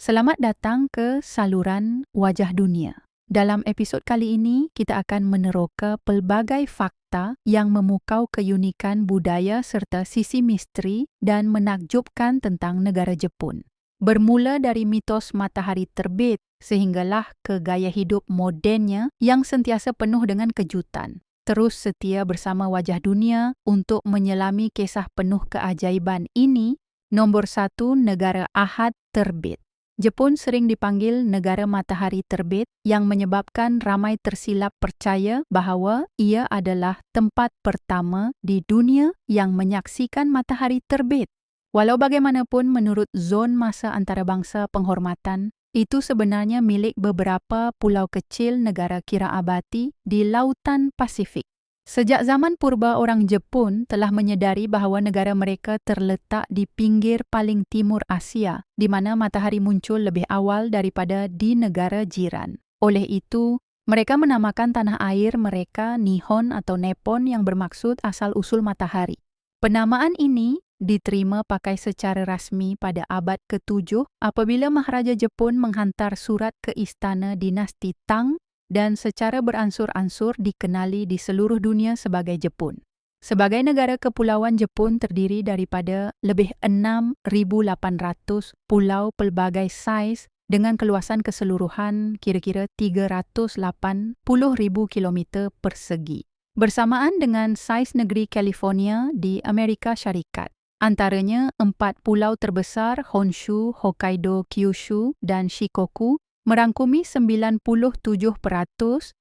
Selamat datang ke saluran Wajah Dunia. Dalam episod kali ini, kita akan meneroka pelbagai fakta yang memukau keunikan budaya serta sisi misteri dan menakjubkan tentang negara Jepun. Bermula dari mitos matahari terbit sehinggalah ke gaya hidup modennya yang sentiasa penuh dengan kejutan. Terus setia bersama Wajah Dunia untuk menyelami kisah penuh keajaiban ini. Nombor 1, negara Ahad terbit. Jepun sering dipanggil negara matahari terbit yang menyebabkan ramai tersilap percaya bahawa ia adalah tempat pertama di dunia yang menyaksikan matahari terbit. Walau bagaimanapun menurut zon masa antarabangsa penghormatan, itu sebenarnya milik beberapa pulau kecil negara Kirabati di Lautan Pasifik. Sejak zaman purba, orang Jepun telah menyedari bahawa negara mereka terletak di pinggir paling timur Asia, di mana matahari muncul lebih awal daripada di negara jiran. Oleh itu, mereka menamakan tanah air mereka Nihon atau Nippon yang bermaksud asal-usul matahari. Penamaan ini diterima pakai secara rasmi pada abad ke-7 apabila Maharaja Jepun menghantar surat ke istana dinasti Tang dan secara beransur-ansur dikenali di seluruh dunia sebagai Jepun. Sebagai negara kepulauan, Jepun terdiri daripada lebih 6,800 pulau pelbagai saiz dengan keluasan keseluruhan kira-kira 380,000 kilometer persegi. Bersamaan dengan saiz negeri California di Amerika Syarikat. Antaranya 4 pulau terbesar Honshu, Hokkaido, Kyushu dan Shikoku merangkumi 97%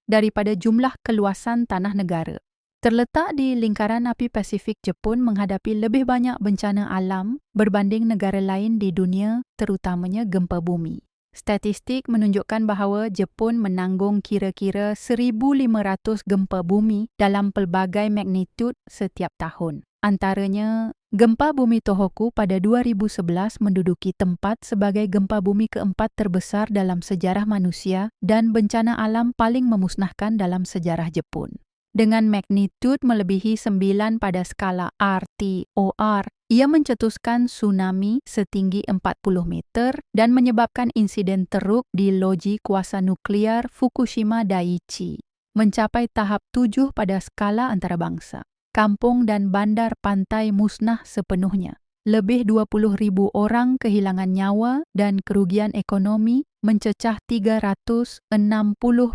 daripada jumlah keluasan tanah negara. Terletak di lingkaran api Pasifik, Jepun menghadapi lebih banyak bencana alam berbanding negara lain di dunia, terutamanya gempa bumi. Statistik menunjukkan bahawa Jepun menanggung kira-kira 1,500 gempa bumi dalam pelbagai magnitud setiap tahun. Antaranya, gempa bumi Tohoku pada 2011 menduduki tempat sebagai gempa bumi keempat terbesar dalam sejarah manusia dan bencana alam paling memusnahkan dalam sejarah Jepun. Dengan magnitud melebihi 9 pada skala RTOR, ia mencetuskan tsunami setinggi 40 meter dan menyebabkan insiden teruk di loji kuasa nuklear Fukushima Daiichi, mencapai tahap 7 pada skala antarabangsa. Kampung dan bandar pantai musnah sepenuhnya. Lebih 20,000 orang kehilangan nyawa dan kerugian ekonomi mencecah $360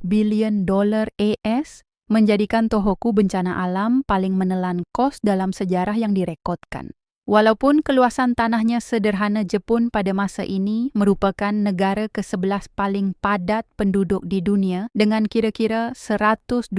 bilion AS, menjadikan Tohoku bencana alam paling menelan kos dalam sejarah yang direkodkan. Walaupun keluasan tanahnya sederhana, Jepun pada masa ini merupakan negara ke-11 paling padat penduduk di dunia dengan kira-kira 125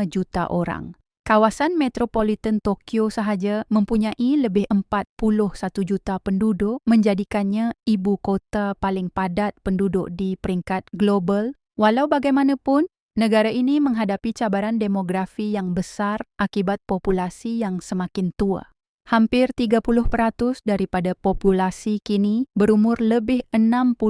juta orang. Kawasan metropolitan Tokyo sahaja mempunyai lebih 41 juta penduduk, menjadikannya ibu kota paling padat penduduk di peringkat global. Walau bagaimanapun, negara ini menghadapi cabaran demografi yang besar akibat populasi yang semakin tua. Hampir 30% daripada populasi kini berumur lebih 65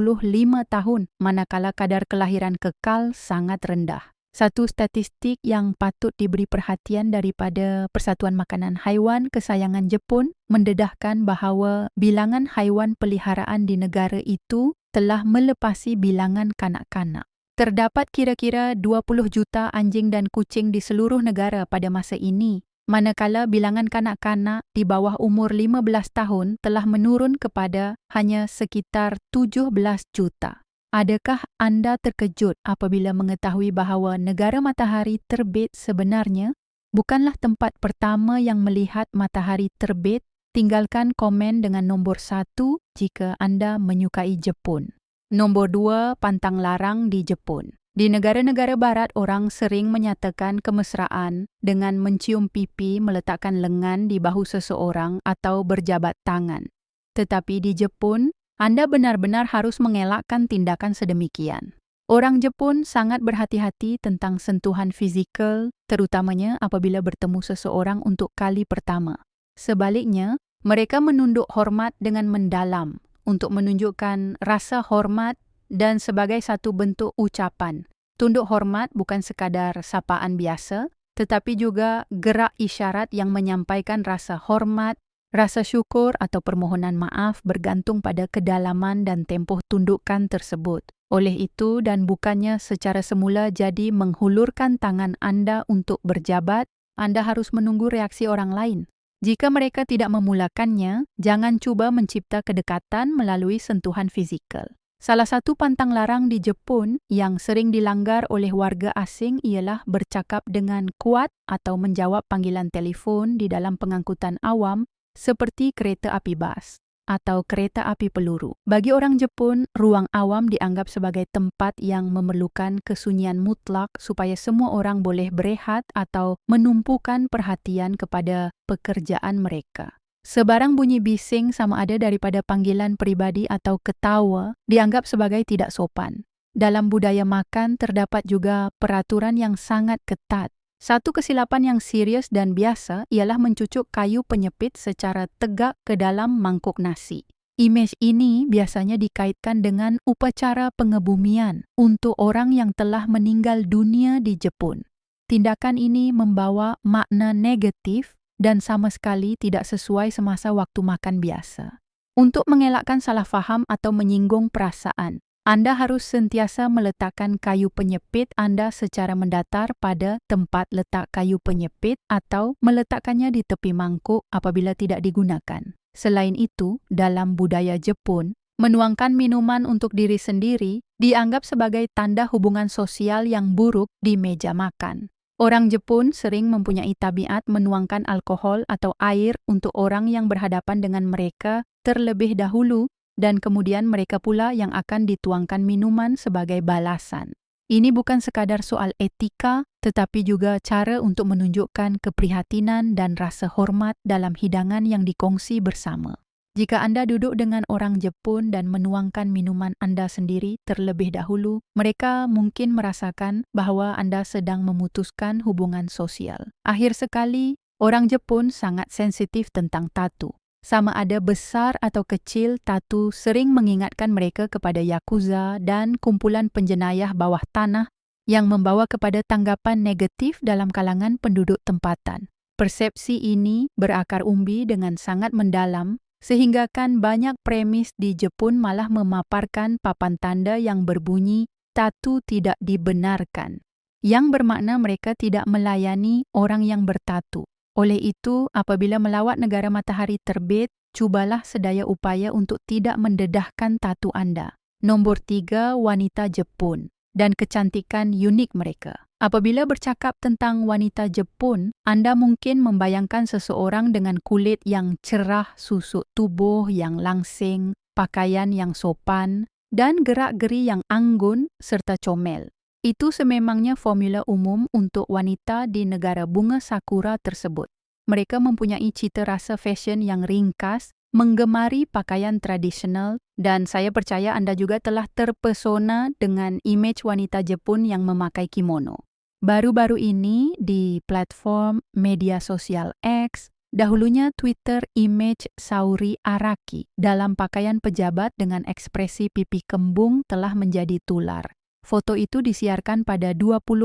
tahun, manakala kadar kelahiran kekal sangat rendah. Satu statistik yang patut diberi perhatian daripada Persatuan Makanan Haiwan kesayangan Jepun mendedahkan bahawa bilangan haiwan peliharaan di negara itu telah melepasi bilangan kanak-kanak. Terdapat kira-kira 20 juta anjing dan kucing di seluruh negara pada masa ini, manakala bilangan kanak-kanak di bawah umur 15 tahun telah menurun kepada hanya sekitar 17 juta. Adakah anda terkejut apabila mengetahui bahawa negara matahari terbit sebenarnya bukanlah tempat pertama yang melihat matahari terbit? Tinggalkan komen dengan nombor 1 jika anda menyukai Jepun. Nombor 2, pantang larang di Jepun. Di negara-negara barat, orang sering menyatakan kemesraan dengan mencium pipi, meletakkan lengan di bahu seseorang atau berjabat tangan. Tetapi di Jepun, Anda benar-benar harus mengelakkan tindakan sedemikian. Orang Jepun sangat berhati-hati tentang sentuhan fizikal, terutamanya apabila bertemu seseorang untuk kali pertama. Sebaliknya, mereka menunduk hormat dengan mendalam untuk menunjukkan rasa hormat dan sebagai satu bentuk ucapan. Tunduk hormat bukan sekadar sapaan biasa, tetapi juga gerak isyarat yang menyampaikan rasa hormat Rasa syukur atau permohonan maaf bergantung pada kedalaman dan tempoh tundukan tersebut. Oleh itu, dan bukannya secara semula jadi menghulurkan tangan Anda untuk berjabat, Anda harus menunggu reaksi orang lain. Jika mereka tidak memulakannya, jangan cuba mencipta kedekatan melalui sentuhan fizikal. Salah satu pantang larang di Jepun yang sering dilanggar oleh warga asing ialah bercakap dengan kuat atau menjawab panggilan telefon di dalam pengangkutan awam seperti kereta api bas atau kereta api peluru. Bagi orang Jepun, ruang awam dianggap sebagai tempat yang memerlukan kesunyian mutlak supaya semua orang boleh berehat atau menumpukan perhatian kepada pekerjaan mereka. Sebarang bunyi bising sama ada daripada panggilan pribadi atau ketawa dianggap sebagai tidak sopan. Dalam budaya makan terdapat juga peraturan yang sangat ketat. Satu kesilapan yang serius dan biasa ialah mencucuk kayu penyepit secara tegak ke dalam mangkuk nasi. Imej ini biasanya dikaitkan dengan upacara pengebumian untuk orang yang telah meninggal dunia di Jepun. Tindakan ini membawa makna negatif dan sama sekali tidak sesuai semasa waktu makan biasa. Untuk mengelakkan salah faham atau menyinggung perasaan, Anda harus sentiasa meletakkan kayu penyepit Anda secara mendatar pada tempat letak kayu penyepit atau meletakkannya di tepi mangkuk apabila tidak digunakan. Selain itu, dalam budaya Jepun, menuangkan minuman untuk diri sendiri dianggap sebagai tanda hubungan sosial yang buruk di meja makan. Orang Jepun sering mempunyai tabiat menuangkan alkohol atau air untuk orang yang berhadapan dengan mereka terlebih dahulu dan kemudian mereka pula yang akan dituangkan minuman sebagai balasan. Ini bukan sekadar soal etika, tetapi juga cara untuk menunjukkan keprihatinan dan rasa hormat dalam hidangan yang dikongsi bersama. Jika Anda duduk dengan orang Jepun dan menuangkan minuman Anda sendiri terlebih dahulu, mereka mungkin merasakan bahwa Anda sedang memutuskan hubungan sosial. Akhir sekali, orang Jepun sangat sensitif tentang tatu. Sama ada besar atau kecil, tatu sering mengingatkan mereka kepada yakuza dan kumpulan penjenayah bawah tanah yang membawa kepada tanggapan negatif dalam kalangan penduduk tempatan. Persepsi ini berakar umbi dengan sangat mendalam, sehingga kan banyak premis di Jepun malah memaparkan papan tanda yang berbunyi tatu tidak dibenarkan, yang bermakna mereka tidak melayani orang yang bertatu. Oleh itu, apabila melawat negara matahari terbit, cubalah sedaya upaya untuk tidak mendedahkan tatu Anda. Nombor 3, wanita Jepun dan kecantikan unik mereka. Apabila bercakap tentang wanita Jepun, Anda mungkin membayangkan seseorang dengan kulit yang cerah, susuk tubuh yang langsing, pakaian yang sopan, dan gerak-geri yang anggun serta comel. Itu sememangnya formula umum untuk wanita di negara bunga sakura tersebut. Mereka mempunyai cita rasa fashion yang ringkas, menggemari pakaian tradisional, dan saya percaya Anda juga telah terpesona dengan imej wanita Jepun yang memakai kimono. Baru-baru ini di platform media sosial X, dahulunya Twitter, imej Saori Araki dalam pakaian pejabat dengan ekspresi pipi kembung telah menjadi tular. Foto itu disiarkan pada 25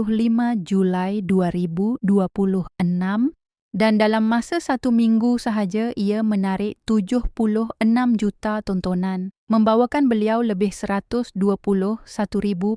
Julai 2026 dan dalam masa 1 minggu sahaja ia menarik 76 juta tontonan, membawakan beliau lebih 121,000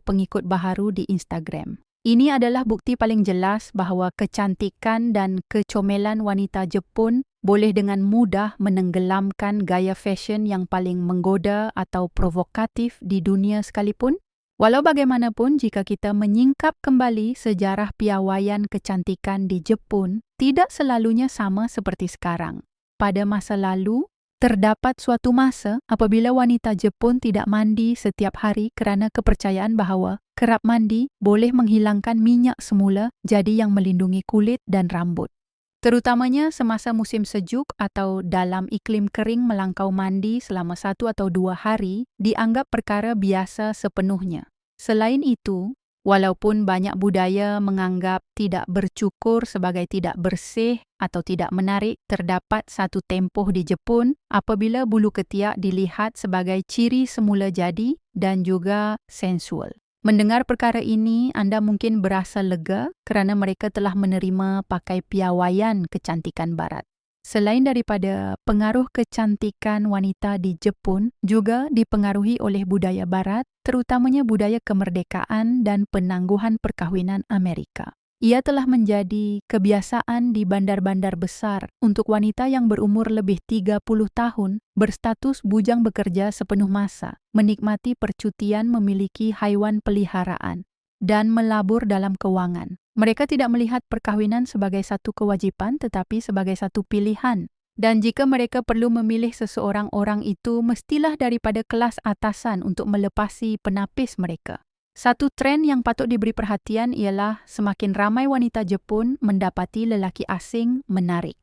pengikut baharu di Instagram. Ini adalah bukti paling jelas bahawa kecantikan dan kecomelan wanita Jepun boleh dengan mudah menenggelamkan gaya fashion yang paling menggoda atau provokatif di dunia sekalipun. Walau bagaimanapun, jika kita menyingkap kembali sejarah piawaian kecantikan di Jepun, tidak selalunya sama seperti sekarang. Pada masa lalu, terdapat suatu masa apabila wanita Jepun tidak mandi setiap hari kerana kepercayaan bahawa kerap mandi boleh menghilangkan minyak semula jadi yang melindungi kulit dan rambut. Terutamanya semasa musim sejuk atau dalam iklim kering melangkau mandi selama 1 atau 2 hari dianggap perkara biasa sepenuhnya. Selain itu, walaupun banyak budaya menganggap tidak bercukur sebagai tidak bersih atau tidak menarik, terdapat satu tempoh di Jepun apabila bulu ketiak dilihat sebagai ciri semula jadi dan juga sensual. Mendengar perkara ini, Anda mungkin berasa lega kerana mereka telah menerima pakai piawaian kecantikan barat. Selain daripada pengaruh kecantikan wanita di Jepun, juga dipengaruhi oleh budaya barat, terutamanya budaya kemerdekaan dan penangguhan perkahwinan Amerika. Ia telah menjadi kebiasaan di bandar-bandar besar untuk wanita yang berumur lebih 30 tahun berstatus bujang bekerja sepenuh masa, menikmati percutian memiliki haiwan peliharaan, dan melabur dalam keuangan. Mereka tidak melihat perkahwinan sebagai satu kewajiban tetapi sebagai satu pilihan. Dan jika mereka perlu memilih seseorang, orang itu mestilah daripada kelas atasan untuk melepasi penapis mereka. Satu tren yang patut diberi perhatian ialah semakin ramai wanita Jepun mendapati lelaki asing menarik.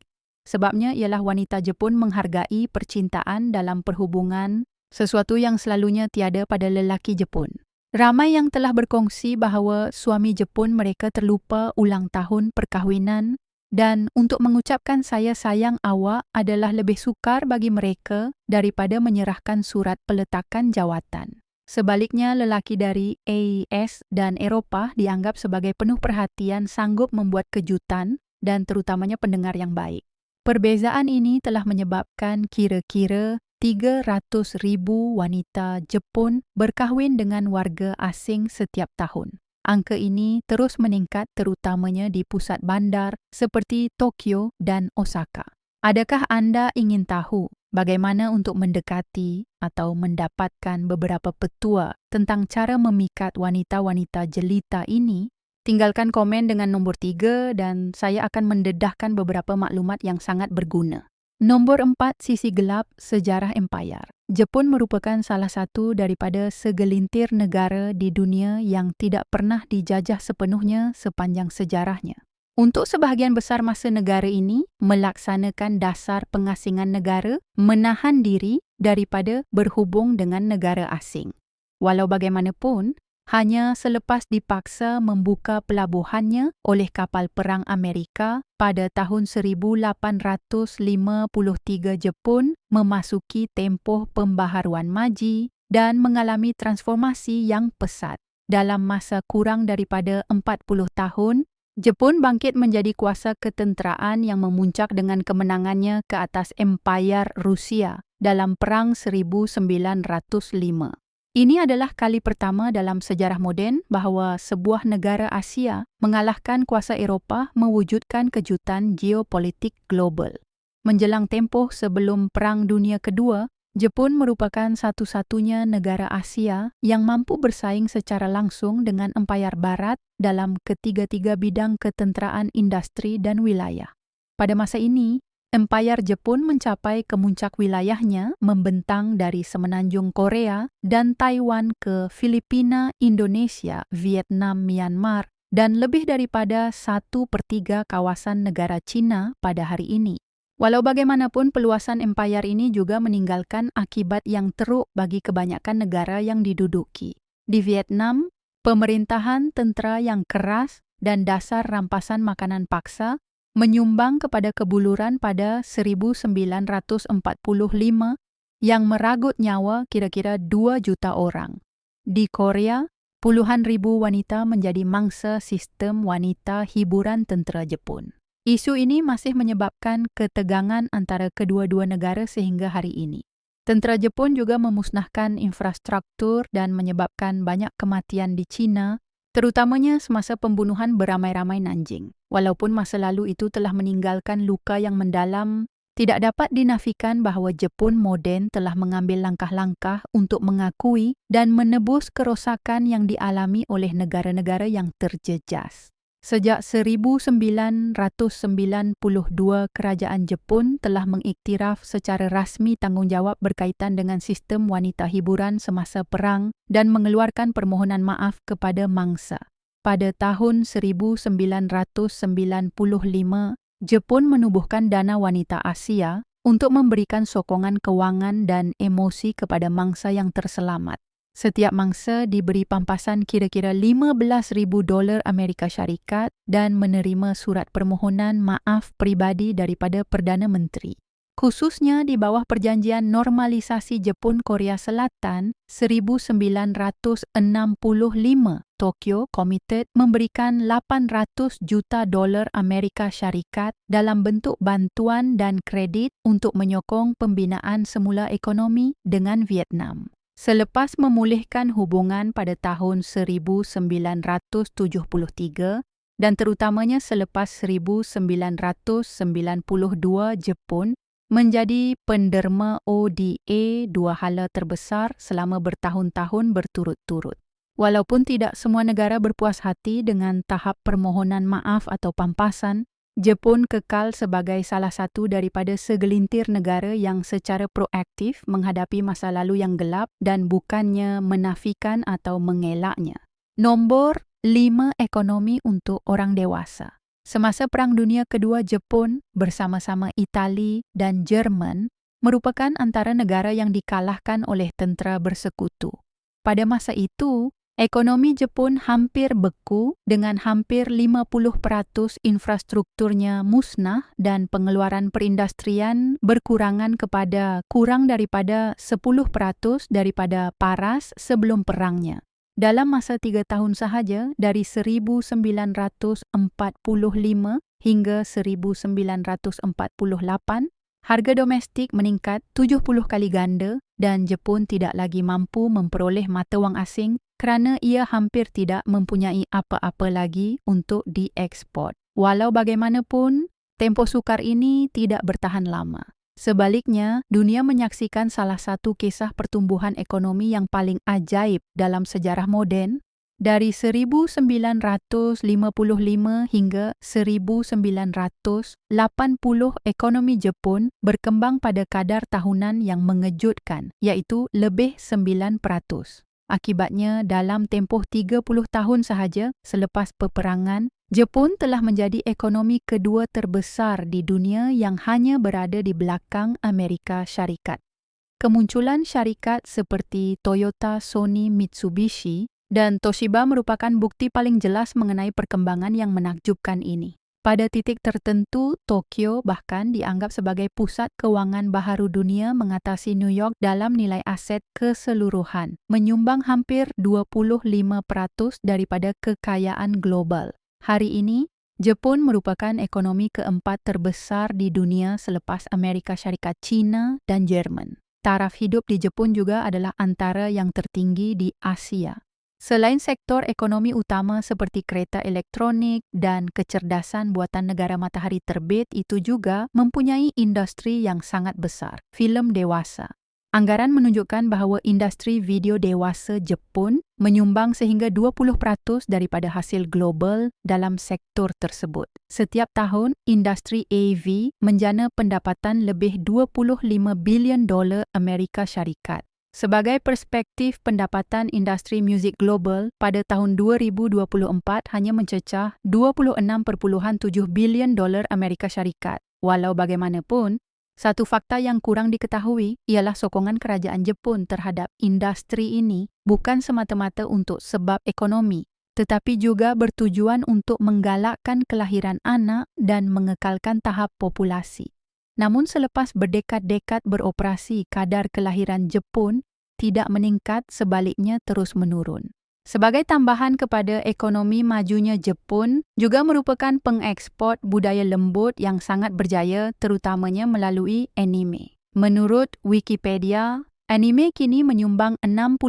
Sebabnya ialah wanita Jepun menghargai percintaan dalam perhubungan, sesuatu yang selalunya tiada pada lelaki Jepun. Ramai yang telah berkongsi bahawa suami Jepun mereka terlupa ulang tahun perkahwinan dan untuk mengucapkan saya sayang awak adalah lebih sukar bagi mereka daripada menyerahkan surat peletakan jawatan. Sebaliknya, lelaki dari AS dan Eropah dianggap sebagai penuh perhatian, sanggup membuat kejutan dan terutamanya pendengar yang baik. Perbezaan ini telah menyebabkan kira-kira 300,000 wanita Jepun berkahwin dengan warga asing setiap tahun. Angka ini terus meningkat terutamanya di pusat bandar seperti Tokyo dan Osaka. Adakah anda ingin tahu bagaimana untuk mendekati atau mendapatkan beberapa petua tentang cara memikat wanita-wanita jelita ini? Tinggalkan komen dengan nombor 3 dan saya akan mendedahkan beberapa maklumat yang sangat berguna. Nombor 4, sisi gelap sejarah empayar. Jepun merupakan salah satu daripada segelintir negara di dunia yang tidak pernah dijajah sepenuhnya sepanjang sejarahnya. Untuk sebahagian besar masa negara ini melaksanakan dasar pengasingan negara, menahan diri daripada berhubung dengan negara asing. Walau bagaimanapun, hanya selepas dipaksa membuka pelabuhannya oleh kapal perang Amerika pada tahun 1853 Jepun memasuki tempoh pembaharuan maji dan mengalami transformasi yang pesat. Dalam masa kurang daripada 40 tahun, Jepun bangkit menjadi kuasa ketenteraan yang memuncak dengan kemenangannya ke atas Empayar Rusia dalam Perang 1905. Ini adalah kali pertama dalam sejarah moden bahawa sebuah negara Asia mengalahkan kuasa Eropah mewujudkan kejutan geopolitik global. Menjelang tempoh sebelum Perang Dunia Kedua, Jepun merupakan satu-satunya negara Asia yang mampu bersaing secara langsung dengan Empayar Barat dalam ketiga-tiga bidang ketenteraan, industri dan wilayah. Pada masa ini, Empayar Jepun mencapai kemuncak wilayahnya membentang dari semenanjung Korea dan Taiwan ke Filipina, Indonesia, Vietnam, Myanmar, dan lebih daripada 1/3 kawasan negara Cina pada hari ini. Walau bagaimanapun, peluasan empayar ini juga meninggalkan akibat yang teruk bagi kebanyakan negara yang diduduki. Di Vietnam, pemerintahan tentera yang keras dan dasar rampasan makanan paksa menyumbang kepada kebuluran pada 1945 yang meragut nyawa kira-kira 2 juta orang. Di Korea, puluhan ribu wanita menjadi mangsa sistem wanita hiburan tentera Jepun. Isu ini masih menyebabkan ketegangan antara kedua-dua negara sehingga hari ini. Tentera Jepun juga memusnahkan infrastruktur dan menyebabkan banyak kematian di China, terutamanya semasa pembunuhan beramai-ramai Nanjing. Walaupun masa lalu itu telah meninggalkan luka yang mendalam, tidak dapat dinafikan bahawa Jepun moden telah mengambil langkah-langkah untuk mengakui dan menebus kerosakan yang dialami oleh negara-negara yang terjejas. Sejak 1992, kerajaan Jepun telah mengiktiraf secara rasmi tanggungjawab berkaitan dengan sistem wanita hiburan semasa perang dan mengeluarkan permohonan maaf kepada mangsa. Pada tahun 1995, Jepun menubuhkan Dana Wanita Asia untuk memberikan sokongan kewangan dan emosi kepada mangsa yang terselamat. Setiap mangsa diberi pampasan kira-kira $15,000 Amerika Syarikat dan menerima surat permohonan maaf peribadi daripada Perdana Menteri. khususnya di bawah Perjanjian Normalisasi Jepun-Korea Selatan 1965. Tokyo Committed memberikan 800 juta dolar Amerika Syarikat dalam bentuk bantuan dan kredit untuk menyokong pembinaan semula ekonomi dengan Vietnam. Selepas memulihkan hubungan pada tahun 1973 dan terutamanya selepas 1992, Jepun menjadi penderma ODA, dua hala terbesar selama bertahun-tahun berturut-turut. Walaupun tidak semua negara berpuas hati dengan tahap permohonan maaf atau pampasan, Jepun kekal sebagai salah satu daripada segelintir negara yang secara proaktif menghadapi masa lalu yang gelap dan bukannya menafikan atau mengelaknya. Nombor 5, ekonomi untuk orang dewasa. Semasa Perang Dunia Kedua, Jepun bersama-sama Itali dan Jerman merupakan antara negara yang dikalahkan oleh tentera bersekutu. Pada masa itu, ekonomi Jepun hampir beku dengan hampir 50% infrastrukturnya musnah dan pengeluaran perindustrian berkurangan kepada kurang daripada 10% daripada paras sebelum perangnya. Dalam masa 3 tahun sahaja, dari 1945 hingga 1948, harga domestik meningkat 70 kali ganda dan Jepun tidak lagi mampu memperoleh mata wang asing kerana ia hampir tidak mempunyai apa-apa lagi untuk diekspor. Walau bagaimanapun, tempoh sukar ini tidak bertahan lama. Sebaliknya, dunia menyaksikan salah satu kisah pertumbuhan ekonomi yang paling ajaib dalam sejarah moden. Dari 1955 hingga 1980, ekonomi Jepun berkembang pada kadar tahunan yang mengejutkan, iaitu lebih 9%. Akibatnya, dalam tempoh 30 tahun sahaja selepas peperangan, Jepun telah menjadi ekonomi kedua terbesar di dunia yang hanya berada di belakang Amerika Syarikat. Kemunculan syarikat seperti Toyota, Sony, Mitsubishi, dan Toshiba merupakan bukti paling jelas mengenai perkembangan yang menakjubkan ini. Pada titik tertentu, Tokyo bahkan dianggap sebagai pusat kewangan baharu dunia mengatasi New York dalam nilai aset keseluruhan, menyumbang hampir 25% daripada kekayaan global. Hari ini, Jepun merupakan ekonomi keempat terbesar di dunia selepas Amerika Syarikat, China, dan Jerman. Taraf hidup di Jepun juga adalah antara yang tertinggi di Asia. Selain sektor ekonomi utama seperti kereta elektronik dan kecerdasan buatan negara matahari terbit, itu juga mempunyai industri yang sangat besar, filem dewasa. Anggaran menunjukkan bahawa industri video dewasa Jepun menyumbang sehingga 20% daripada hasil global dalam sektor tersebut. Setiap tahun, industri AV menjana pendapatan lebih 25 bilion dolar Amerika Syarikat. Sebagai perspektif, pendapatan industri muzik global pada tahun 2024 hanya mencecah 26.7 bilion dolar Amerika Syarikat. Walau bagaimanapun, satu fakta yang kurang diketahui ialah sokongan kerajaan Jepun terhadap industri ini bukan semata-mata untuk sebab ekonomi, tetapi juga bertujuan untuk menggalakkan kelahiran anak dan mengekalkan tahap populasi. Namun selepas berdekad-dekad beroperasi, kadar kelahiran Jepun tidak meningkat, sebaliknya terus menurun. Sebagai tambahan kepada ekonomi majunya Jepun, juga merupakan pengeksport budaya lembut yang sangat berjaya, terutamanya melalui anime. Menurut Wikipedia, anime kini menyumbang 60%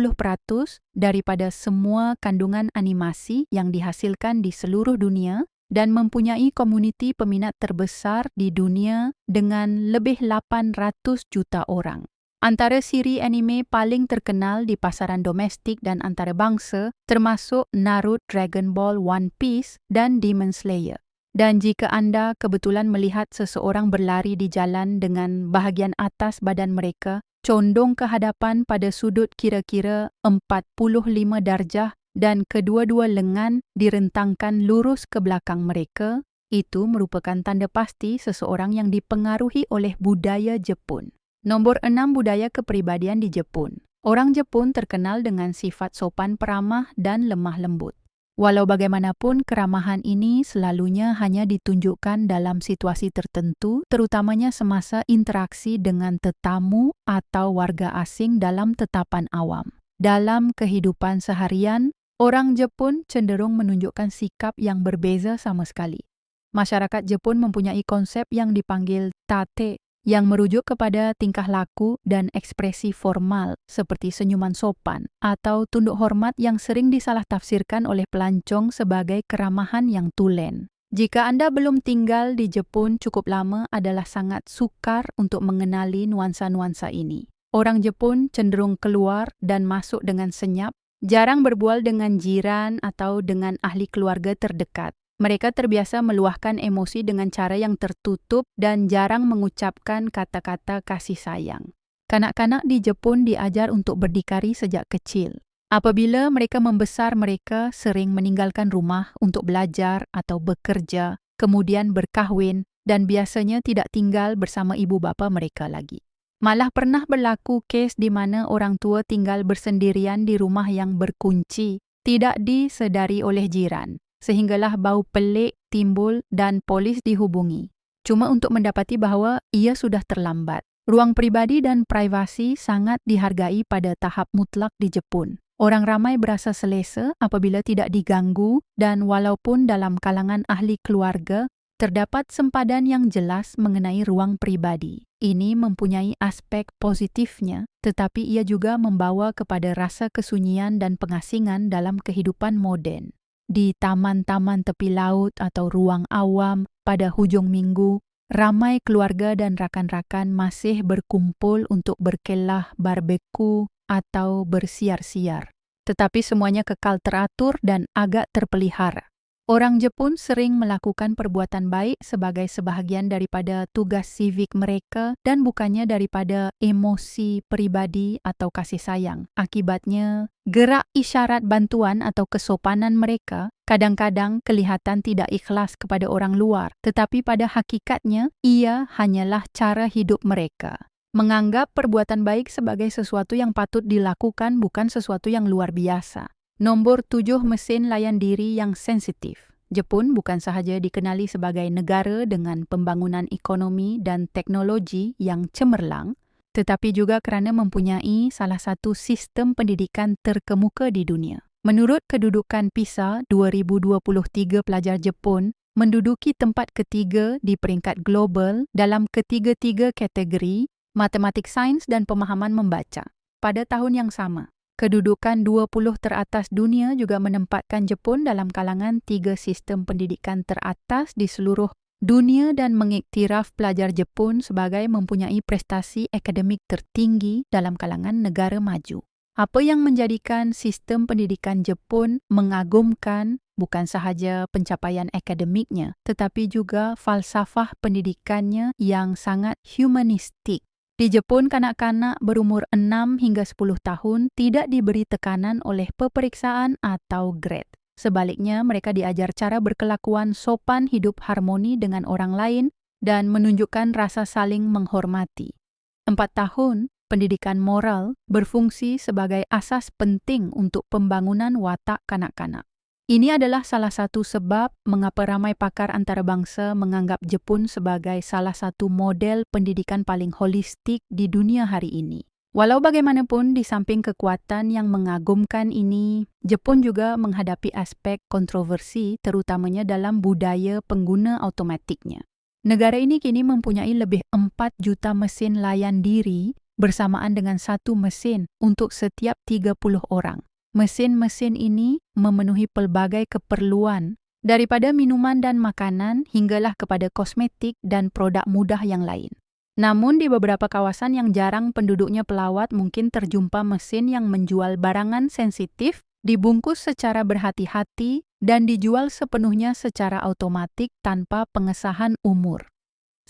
daripada semua kandungan animasi yang dihasilkan di seluruh dunia dan mempunyai komuniti peminat terbesar di dunia dengan lebih 800 juta orang. Antara siri anime paling terkenal di pasaran domestik dan antarabangsa termasuk Naruto, Dragon Ball, One Piece dan Demon Slayer. Dan jika anda kebetulan melihat seseorang berlari di jalan dengan bahagian atas badan mereka condong ke hadapan pada sudut kira-kira 45 darjah dan kedua-dua lengan direntangkan lurus ke belakang mereka, itu merupakan tanda pasti seseorang yang dipengaruhi oleh budaya Jepun. Nombor 6, budaya kepribadian di Jepun. Orang Jepun terkenal dengan sifat sopan peramah dan lemah lembut. Walau bagaimanapun, keramahan ini selalunya hanya ditunjukkan dalam situasi tertentu, terutamanya semasa interaksi dengan tetamu atau warga asing dalam tetapan awam. Dalam kehidupan seharian, orang Jepun cenderung menunjukkan sikap yang berbeza sama sekali. Masyarakat Jepun mempunyai konsep yang dipanggil tate, yang merujuk kepada tingkah laku dan ekspresi formal seperti senyuman sopan atau tunduk hormat yang sering disalah tafsirkan oleh pelancong sebagai keramahan yang tulen. Jika Anda belum tinggal di Jepun cukup lama, adalah sangat sukar untuk mengenali nuansa-nuansa ini. Orang Jepun cenderung keluar dan masuk dengan senyap, jarang berbual dengan jiran atau dengan ahli keluarga terdekat. Mereka terbiasa meluahkan emosi dengan cara yang tertutup dan jarang mengucapkan kata-kata kasih sayang. Kanak-kanak di Jepun diajar untuk berdikari sejak kecil. Apabila mereka membesar, mereka sering meninggalkan rumah untuk belajar atau bekerja, kemudian berkahwin, dan biasanya tidak tinggal bersama ibu bapa mereka lagi. Malah pernah berlaku kes di mana orang tua tinggal bersendirian di rumah yang berkunci, tidak disedari oleh jiran, sehinggalah bau pelik timbul dan polis dihubungi. Cuma untuk mendapati bahawa ia sudah terlambat. Ruang pribadi dan privasi sangat dihargai pada tahap mutlak di Jepun. Orang ramai berasa selesa apabila tidak diganggu dan walaupun dalam kalangan ahli keluarga, terdapat sempadan yang jelas mengenai ruang pribadi. Ini mempunyai aspek positifnya, tetapi ia juga membawa kepada rasa kesunyian dan pengasingan dalam kehidupan moden. Di taman-taman tepi laut atau ruang awam pada hujung minggu, ramai keluarga dan rakan-rakan masih berkumpul untuk berkelah barbeku atau bersiar-siar. Tetapi semuanya kekal teratur dan agak terpelihara. Orang Jepun sering melakukan perbuatan baik sebagai sebahagian daripada tugas sivik mereka dan bukannya daripada emosi pribadi atau kasih sayang. Akibatnya, gerak isyarat bantuan atau kesopanan mereka kadang-kadang kelihatan tidak ikhlas kepada orang luar, tetapi pada hakikatnya ia hanyalah cara hidup mereka. Menganggap perbuatan baik sebagai sesuatu yang patut dilakukan bukan sesuatu yang luar biasa. Nombor 7 mesin layan diri yang sensitif. Jepun bukan sahaja dikenali sebagai negara dengan pembangunan ekonomi dan teknologi yang cemerlang, tetapi juga kerana mempunyai salah satu sistem pendidikan terkemuka di dunia. Menurut kedudukan PISA 2023, pelajar Jepun menduduki tempat ketiga di peringkat global dalam ketiga-tiga kategori matematik, sains dan pemahaman membaca. Pada tahun yang sama, kedudukan 20 teratas dunia juga menempatkan Jepun dalam kalangan 3 sistem pendidikan teratas di seluruh dunia dan mengiktiraf pelajar Jepun sebagai mempunyai prestasi akademik tertinggi dalam kalangan negara maju. Apa yang menjadikan sistem pendidikan Jepun mengagumkan bukan sahaja pencapaian akademiknya, tetapi juga falsafah pendidikannya yang sangat humanistik. Di Jepun, kanak-kanak berumur 6 hingga 10 tahun tidak diberi tekanan oleh peperiksaan atau grade. Sebaliknya, mereka diajar cara berkelakuan sopan, hidup harmoni dengan orang lain, dan menunjukkan rasa saling menghormati. 4 tahun, pendidikan moral berfungsi sebagai asas penting untuk pembangunan watak kanak-kanak. Ini adalah salah satu sebab mengapa ramai pakar antarabangsa menganggap Jepun sebagai salah satu model pendidikan paling holistik di dunia hari ini. Walau bagaimanapun, di samping kekuatan yang mengagumkan ini, Jepun juga menghadapi aspek kontroversi terutamanya dalam budaya pengguna automatiknya. Negara ini kini mempunyai lebih 4 juta mesin layan diri bersamaan dengan satu mesin untuk setiap 30 orang. Mesin-mesin ini memenuhi pelbagai keperluan, daripada minuman dan makanan hinggalah kepada kosmetik dan produk mudah yang lain. Namun di beberapa kawasan yang jarang penduduknya pelawat mungkin terjumpa mesin yang menjual barangan sensitif, dibungkus secara berhati-hati dan dijual sepenuhnya secara automatik tanpa pengesahan umur.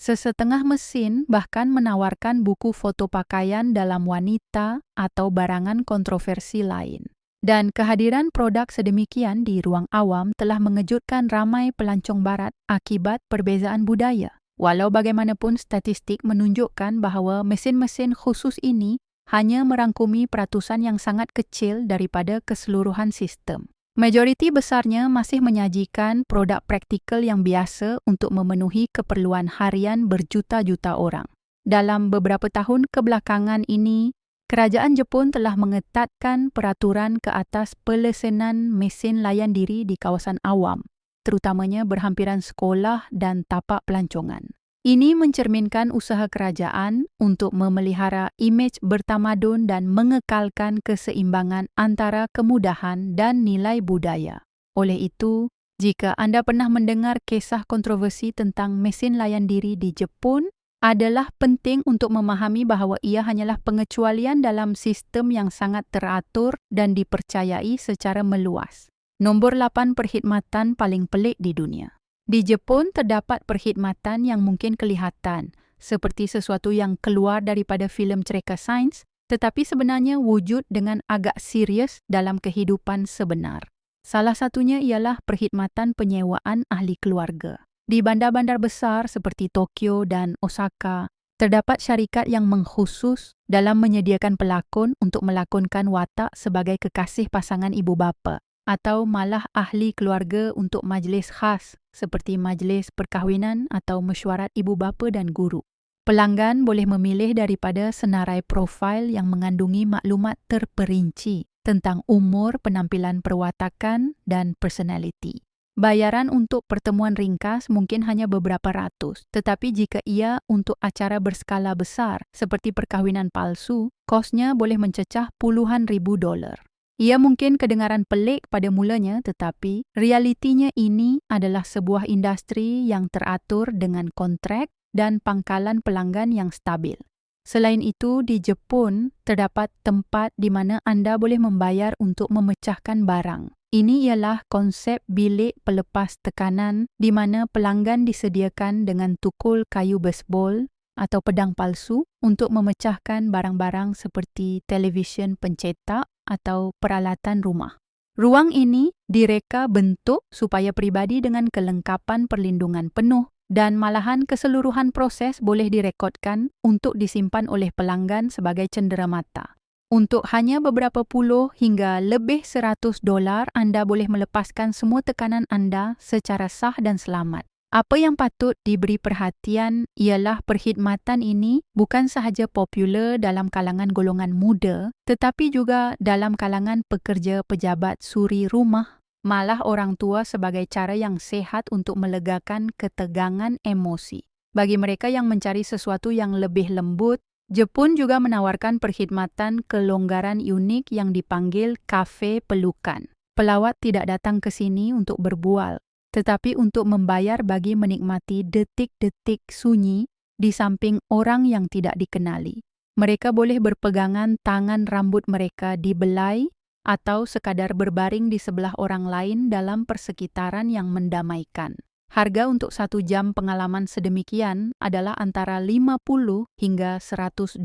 Sesetengah mesin bahkan menawarkan buku foto pakaian dalam wanita atau barangan kontroversi lain. Dan kehadiran produk sedemikian di ruang awam telah mengejutkan ramai pelancong barat akibat perbezaan budaya. Walau bagaimanapun, statistik menunjukkan bahawa mesin-mesin khusus ini hanya merangkumi peratusan yang sangat kecil daripada keseluruhan sistem. Majoriti besarnya masih menyajikan produk praktikal yang biasa untuk memenuhi keperluan harian berjuta-juta orang. Dalam beberapa tahun kebelakangan ini, kerajaan Jepun telah mengetatkan peraturan ke atas pelesenan mesin layan diri di kawasan awam, terutamanya berhampiran sekolah dan tapak pelancongan. Ini mencerminkan usaha kerajaan untuk memelihara imej bertamadun dan mengekalkan keseimbangan antara kemudahan dan nilai budaya. Oleh itu, jika anda pernah mendengar kisah kontroversi tentang mesin layan diri di Jepun, adalah penting untuk memahami bahawa ia hanyalah pengecualian dalam sistem yang sangat teratur dan dipercayai secara meluas. Nombor 8 perkhidmatan paling pelik di dunia. Di Jepun terdapat perkhidmatan yang mungkin kelihatan seperti sesuatu yang keluar daripada filem cerita sains, tetapi sebenarnya wujud dengan agak serius dalam kehidupan sebenar. Salah satunya ialah perkhidmatan penyewaan ahli keluarga. Di bandar-bandar besar seperti Tokyo dan Osaka, terdapat syarikat yang mengkhusus dalam menyediakan pelakon untuk melakonkan watak sebagai kekasih pasangan ibu bapa, atau malah ahli keluarga untuk majlis khas seperti majlis perkahwinan atau mesyuarat ibu bapa dan guru. Pelanggan boleh memilih daripada senarai profil yang mengandungi maklumat terperinci tentang umur, penampilan perwatakan dan personaliti. Bayaran untuk pertemuan ringkas mungkin hanya beberapa ratus, tetapi jika ia untuk acara berskala besar seperti perkahwinan palsu, kosnya boleh mencecah puluhan ribu dolar. Ia mungkin kedengaran pelik pada mulanya, tetapi realitinya ini adalah sebuah industri yang teratur dengan kontrak dan pangkalan pelanggan yang stabil. Selain itu, di Jepun terdapat tempat di mana anda boleh membayar untuk memecahkan barang. Ini ialah konsep bilik pelepas tekanan di mana pelanggan disediakan dengan tukul kayu baseball atau pedang palsu untuk memecahkan barang-barang seperti televisyen pencetak atau peralatan rumah. Ruang ini direka bentuk supaya pribadi dengan kelengkapan perlindungan penuh dan malahan keseluruhan proses boleh direkodkan untuk disimpan oleh pelanggan sebagai cenderamata. Untuk hanya beberapa puluh hingga lebih $100, anda boleh melepaskan semua tekanan anda secara sah dan selamat. Apa yang patut diberi perhatian ialah perkhidmatan ini bukan sahaja popular dalam kalangan golongan muda, tetapi juga dalam kalangan pekerja pejabat suri rumah, malah orang tua sebagai cara yang sehat untuk melegakan ketegangan emosi. Bagi mereka yang mencari sesuatu yang lebih lembut, Jepun juga menawarkan perkhidmatan kelonggaran unik yang dipanggil kafe pelukan. Pelawat tidak datang ke sini untuk berbual, tetapi untuk membayar bagi menikmati detik-detik sunyi di samping orang yang tidak dikenali. Mereka boleh berpegangan tangan rambut mereka dibelai atau sekadar berbaring di sebelah orang lain dalam persekitaran yang mendamaikan. Harga untuk 1 jam pengalaman sedemikian adalah antara $50 hingga $100.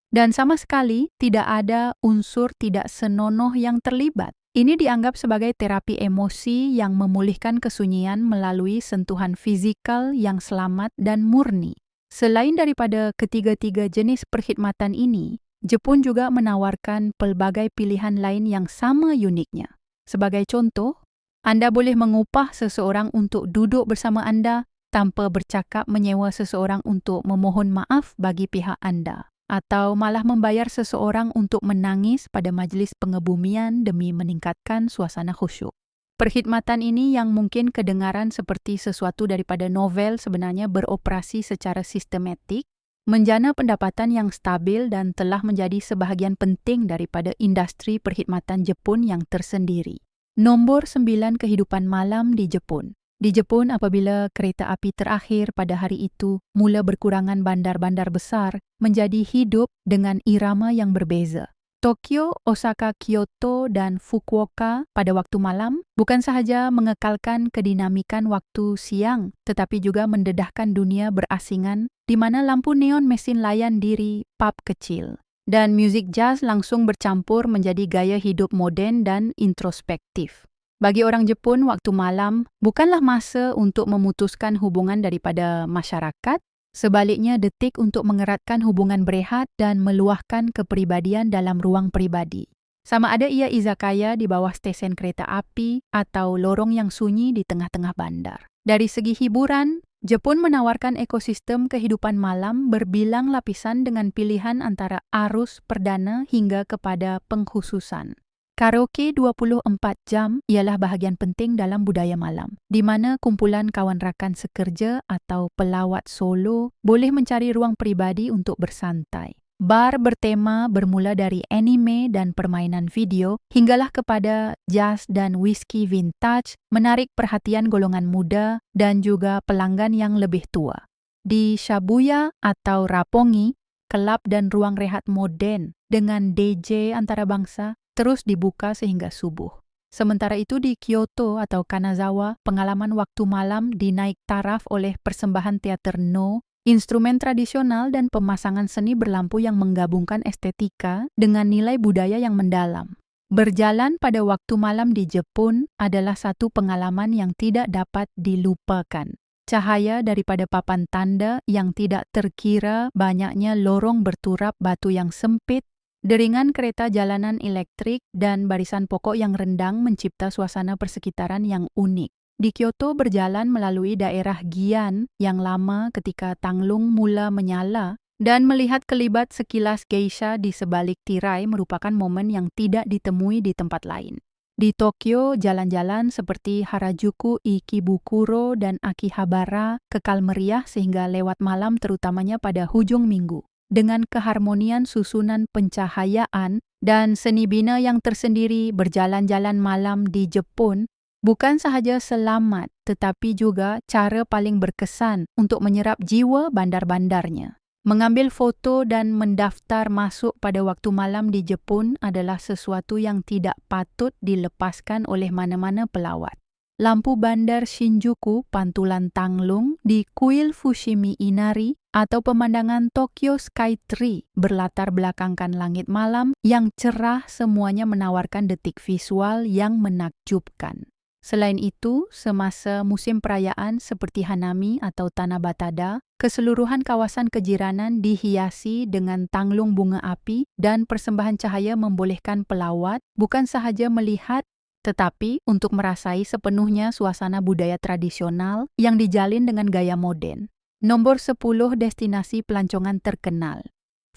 Dan sama sekali tidak ada unsur tidak senonoh yang terlibat. Ini dianggap sebagai terapi emosi yang memulihkan kesunyian melalui sentuhan fizikal yang selamat dan murni. Selain daripada ketiga-tiga jenis perkhidmatan ini, Jepun juga menawarkan pelbagai pilihan lain yang sama uniknya. Sebagai contoh, anda boleh mengupah seseorang untuk duduk bersama anda tanpa bercakap, menyewa seseorang untuk memohon maaf bagi pihak anda, atau malah membayar seseorang untuk menangis pada majlis pengebumian demi meningkatkan suasana khusyuk. Perkhidmatan ini yang mungkin kedengaran seperti sesuatu daripada novel sebenarnya beroperasi secara sistematik, menjana pendapatan yang stabil dan telah menjadi sebahagian penting daripada industri perkhidmatan Jepun yang tersendiri. Nombor 9 kehidupan malam di Jepun. Di Jepun, apabila kereta api terakhir pada hari itu mula berkurangan bandar-bandar besar menjadi hidup dengan irama yang berbeza. Tokyo, Osaka, Kyoto, dan Fukuoka pada waktu malam bukan sahaja mengekalkan kedinamikan waktu siang, tetapi juga mendedahkan dunia berasingan di mana lampu neon mesin layan diri pub kecil dan muzik jazz langsung bercampur menjadi gaya hidup moden dan introspektif. Bagi orang Jepun, waktu malam bukanlah masa untuk memutuskan hubungan daripada masyarakat, sebaliknya detik untuk mengeratkan hubungan berehat dan meluahkan kepribadian dalam ruang pribadi. Sama ada ia izakaya di bawah stesen kereta api atau lorong yang sunyi di tengah-tengah bandar. Dari segi hiburan, Jepun menawarkan ekosistem kehidupan malam berbilang lapisan dengan pilihan antara arus perdana hingga kepada pengkhususan. Karaoke 24 jam ialah bahagian penting dalam budaya malam, di mana kumpulan kawan rakan sekerja atau pelawat solo boleh mencari ruang pribadi untuk bersantai. Bar bertema bermula dari anime dan permainan video hinggalah kepada jazz dan whisky vintage menarik perhatian golongan muda dan juga pelanggan yang lebih tua. Di Shibuya atau Roppongi, kelab dan ruang rehat moden dengan DJ antarabangsa terus dibuka sehingga subuh. Sementara itu di Kyoto atau Kanazawa, pengalaman waktu malam dinaik taraf oleh persembahan teater No, instrumen tradisional dan pemasangan seni berlampu yang menggabungkan estetika dengan nilai budaya yang mendalam. Berjalan pada waktu malam di Jepun adalah satu pengalaman yang tidak dapat dilupakan. Cahaya daripada papan tanda yang tidak terkira, banyaknya lorong berturap batu yang sempit, deringan kereta jalanan elektrik dan barisan pokok yang rendang mencipta suasana persekitaran yang unik. Di Kyoto berjalan melalui daerah Gion yang lama ketika Tanglung mula menyala dan melihat kelibat sekilas geisha di sebalik tirai merupakan momen yang tidak ditemui di tempat lain. Di Tokyo, jalan-jalan seperti Harajuku, Ikebukuro, dan Akihabara kekal meriah sehingga lewat malam terutamanya pada hujung minggu. Dengan keharmonian susunan pencahayaan dan seni bina yang tersendiri, berjalan-jalan malam di Jepun bukan sahaja selamat, tetapi juga cara paling berkesan untuk menyerap jiwa bandar-bandarnya. Mengambil foto dan mendaftar masuk pada waktu malam di Jepun adalah sesuatu yang tidak patut dilepaskan oleh mana-mana pelawat. Lampu bandar Shinjuku, pantulan Tanglung di kuil Fushimi Inari atau pemandangan Tokyo Sky Tree berlatar belakangkan langit malam yang cerah semuanya menawarkan detik visual yang menakjubkan. Selain itu, semasa musim perayaan seperti Hanami atau Tanabatada, keseluruhan kawasan kejiranan dihiasi dengan tanglung bunga api dan persembahan cahaya membolehkan pelawat bukan sahaja melihat tetapi untuk merasai sepenuhnya suasana budaya tradisional yang dijalin dengan gaya moden. Nomor 10 destinasi pelancongan terkenal.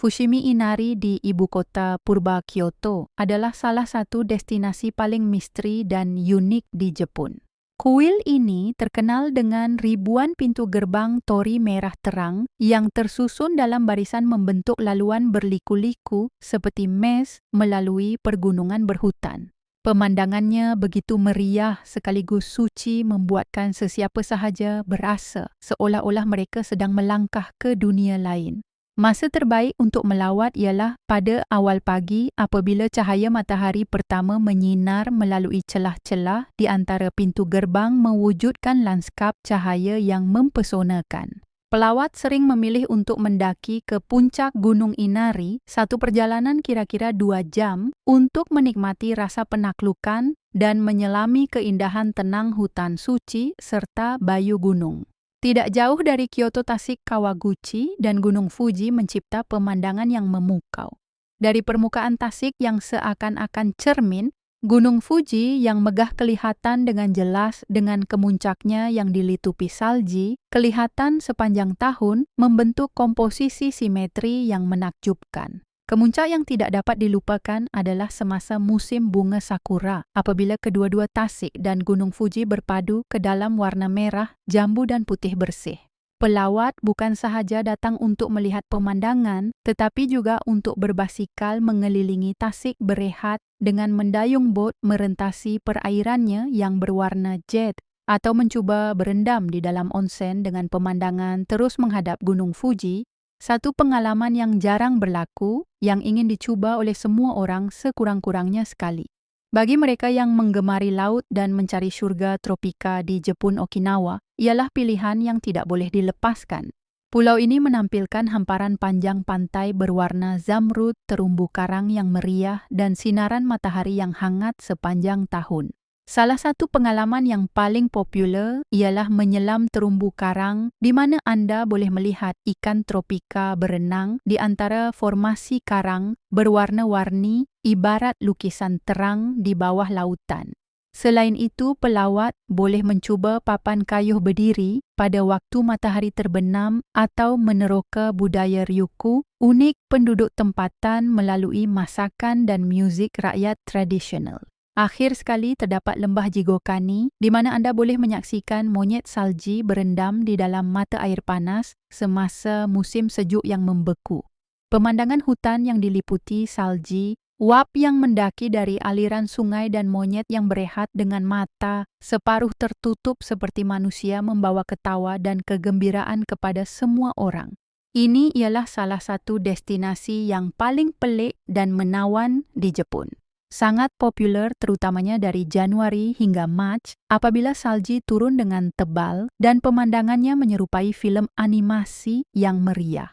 Fushimi Inari di ibu kota purba Kyoto adalah salah satu destinasi paling misteri dan unik di Jepun. Kuil ini terkenal dengan ribuan pintu gerbang tori merah terang yang tersusun dalam barisan membentuk laluan berliku-liku seperti mez melalui pergunungan berhutan. Pemandangannya begitu meriah sekaligus suci membuatkan sesiapa sahaja berasa seolah-olah mereka sedang melangkah ke dunia lain. Masa terbaik untuk melawat ialah pada awal pagi apabila cahaya matahari pertama menyinar melalui celah-celah di antara pintu gerbang mewujudkan lanskap cahaya yang mempesonakan. Pelawat sering memilih untuk mendaki ke puncak Gunung Inari, satu perjalanan kira-kira 2 jam untuk menikmati rasa penaklukan dan menyelami keindahan tenang hutan suci serta bayu gunung. Tidak jauh dari Kyoto Tasik Kawaguchi dan Gunung Fuji mencipta pemandangan yang memukau. Dari permukaan Tasik yang seakan-akan cermin, Gunung Fuji yang megah kelihatan dengan jelas dengan kemuncaknya yang dilitupi salji, kelihatan sepanjang tahun membentuk komposisi simetri yang menakjubkan. Kemuncak yang tidak dapat dilupakan adalah semasa musim bunga sakura, apabila kedua-dua Tasik dan Gunung Fuji berpadu ke dalam warna merah, jambu dan putih bersih. Pelawat bukan sahaja datang untuk melihat pemandangan, tetapi juga untuk berbasikal mengelilingi Tasik berehat dengan mendayung bot merentasi perairannya yang berwarna jet atau mencuba berendam di dalam onsen dengan pemandangan terus menghadap Gunung Fuji. Satu pengalaman yang jarang berlaku, yang ingin dicuba oleh semua orang sekurang-kurangnya sekali. Bagi mereka yang menggemari laut dan mencari syurga tropika di Jepun Okinawa, ialah pilihan yang tidak boleh dilepaskan. Pulau ini menampilkan hamparan panjang pantai berwarna zamrud, terumbu karang yang meriah, dan sinaran matahari yang hangat sepanjang tahun. Salah satu pengalaman yang paling popular ialah menyelam terumbu karang di mana anda boleh melihat ikan tropika berenang di antara formasi karang berwarna-warni ibarat lukisan terang di bawah lautan. Selain itu, pelawat boleh mencuba papan kayuh berdiri pada waktu matahari terbenam atau meneroka budaya Ryukyu, unik penduduk tempatan melalui masakan dan muzik rakyat tradisional. Akhir sekali terdapat lembah Jigokani di mana anda boleh menyaksikan monyet salji berendam di dalam mata air panas semasa musim sejuk yang membeku. Pemandangan hutan yang diliputi salji, uap yang mendaki dari aliran sungai dan monyet yang berehat dengan mata separuh tertutup seperti manusia membawa ketawa dan kegembiraan kepada semua orang. Ini ialah salah satu destinasi yang paling pelik dan menawan di Jepun. Sangat popular terutamanya dari Januari hingga Mac apabila salji turun dengan tebal dan pemandangannya menyerupai filem animasi yang meriah.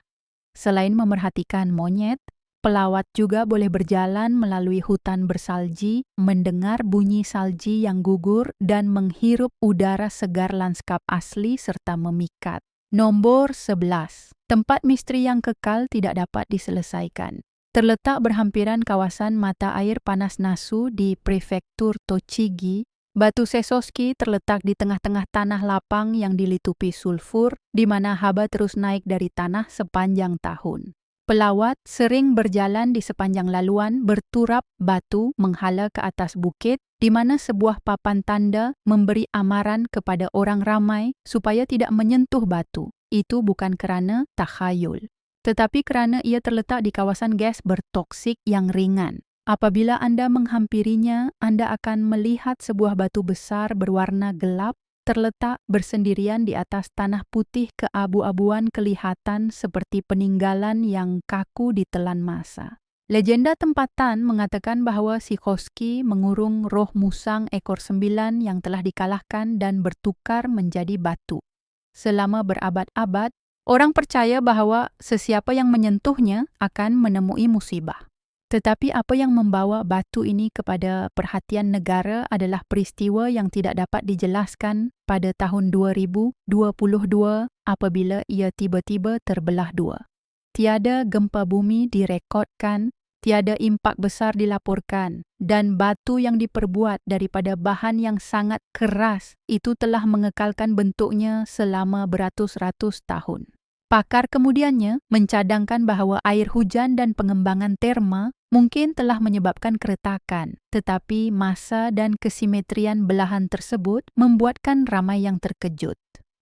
Selain memerhatikan monyet, pelawat juga boleh berjalan melalui hutan bersalji, mendengar bunyi salji yang gugur dan menghirup udara segar lanskap asli serta memikat. Nombor 11. Tempat misteri yang kekal tidak dapat diselesaikan. Terletak berhampiran kawasan mata air panas Nasu di prefektur Tochigi, Batu Sesoski terletak di tengah-tengah tanah lapang yang dilitupi sulfur, di mana haba terus naik dari tanah sepanjang tahun. Pelawat sering berjalan di sepanjang laluan berturap batu menghala ke atas bukit, di mana sebuah papan tanda memberi amaran kepada orang ramai supaya tidak menyentuh batu. Itu bukan kerana takhayul, tetapi kerana ia terletak di kawasan gas bertoksik yang ringan. Apabila anda menghampirinya, anda akan melihat sebuah batu besar berwarna gelap terletak bersendirian di atas tanah putih keabu-abuan kelihatan seperti peninggalan yang kaku ditelan masa. Legenda tempatan mengatakan bahawa si Koski mengurung roh musang ekor 9 yang telah dikalahkan dan bertukar menjadi batu. Selama berabad-abad, orang percaya bahawa sesiapa yang menyentuhnya akan menemui musibah. Tetapi apa yang membawa batu ini kepada perhatian negara adalah peristiwa yang tidak dapat dijelaskan pada tahun 2022 apabila ia tiba-tiba terbelah dua. Tiada gempa bumi direkodkan, tiada impak besar dilaporkan, dan batu yang diperbuat daripada bahan yang sangat keras itu telah mengekalkan bentuknya selama beratus-ratus tahun. Pakar kemudiannya mencadangkan bahawa air hujan dan pengembangan terma mungkin telah menyebabkan keretakan, tetapi masa dan kesimetrian belahan tersebut membuatkan ramai yang terkejut.